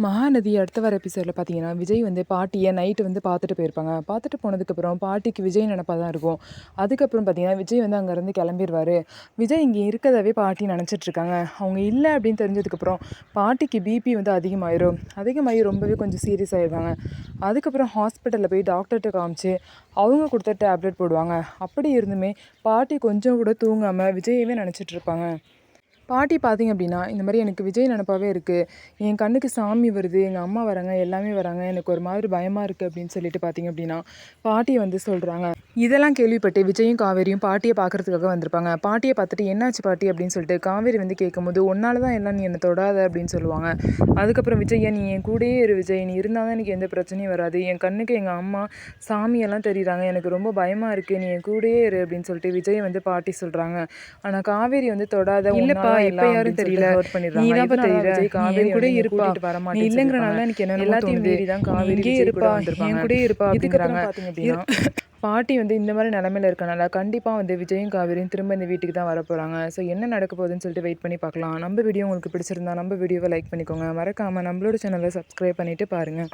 மகாநதி அடுத்த வர எபிசோடில் பார்த்தீங்கன்னா, விஜய் வந்து பாட்டியை நைட்டு வந்து பார்த்துட்டு போயிருப்பாங்க. பார்த்துட்டு போனதுக்கப்புறம் பாட்டிக்கு விஜய் நினப்பா தான் இருக்கும். அதுக்கப்புறம் பார்த்தீங்கன்னா, விஜய் வந்து அங்கேருந்து கிளம்பிருவாரு. விஜய் இங்கே இருக்கிறதாவே பாட்டி நினச்சிட்ருக்காங்க. அவங்க இல்லை அப்படின்னு தெரிஞ்சதுக்கப்புறம் பாட்டிக்கு பிபி வந்து அதிகமாயிரும். அதிகமாகி ரொம்பவே கொஞ்சம் சீரியஸ் ஆயிடுவாங்க. அதுக்கப்புறம் ஹாஸ்பிட்டலில் போய் டாக்டர்கிட்ட காமிச்சு அவங்க கொடுத்த டேப்லெட் போடுவாங்க. அப்படி இருந்துமே பாட்டி கொஞ்சம் கூட தூங்காமல் விஜயவே நினச்சிட்ருப்பாங்க. பாட்டி பார்த்தீங்க அப்படின்னா, இந்த மாரி எனக்கு விஜய் நெனப்பாவே இருக்குது. என் கண்ணுக்கு சாமி வருது, எங்கள் அம்மா வராங்க, எல்லாமே வராங்க. எனக்கு ஒரு மாதிரி பயமாக இருக்குது அப்படின்னு சொல்லிட்டு பார்த்தீங்க அப்படின்னா, பாட்டி வந்து சொல்கிறாங்க. இதெல்லாம் கேள்விப்பட்டு விஜயும், காவேரியும் பாட்டியை பார்க்கறதுக்காக வந்திருப்பாங்க. பாட்டியை பார்த்துட்டு என்னாச்சு பாட்டி அப்படின்னு சொல்லிட்டு காவேரி வந்து கேட்கும்போது, உன்னால தான் எல்லாம் நீ என்னை தொடாத அப்படின்னு சொல்லுவாங்க. அதுக்கப்புறம் விஜய் நீ என் கூடயே இரு விஜய், நீ இருந்தால் தான் எனக்கு எந்த பிரச்சனையும் வராது. என் கண்ணுக்கு எங்கள் அம்மா, சாமியெல்லாம் தெரியுறாங்க. எனக்கு ரொம்ப பயமாக இருக்குது. நீ என் கூடயே இரு அப்படின்னு சொல்லிட்டு விஜய் வந்து பாட்டி சொல்கிறாங்க. ஆனால் காவேரி வந்து தொடாத இல்லப்பா இப்ப யாரும் தெரியல நீ தான் தெரியல விஜய் காவேரி கூட இருப்பா நீ இல்லைங்கிறனால எனக்கு என்ன எல்லாத்தையும் மீறி தான் காவேரி விஜய் இருப்பா என் கூட இருப்பா அப்படிங்கிறாங்க. பார்த்தீங்க அப்படின்னா பாட்டி வந்து இந்த மாதிரி நிலமையில இருக்கனால கண்டிப்பாக வந்து விஜயும் காவேரியும் திரும்ப இந்த வீட்டுக்கு தான் வர போகிறாங்க. ஸோ என்ன நடக்க போகுதுன்னு சொல்லிட்டு வெயிட் பண்ணி பார்க்கலாம். நம்ம வீடியோ உங்களுக்கு பிடிச்சிருந்தா நம்ம வீடியோவை லைக் பண்ணிக்கோங்க. மறக்காமல் நம்மளோட சேனலை சப்ஸ்கிரைப் பண்ணிவிட்டு பாருங்கள்.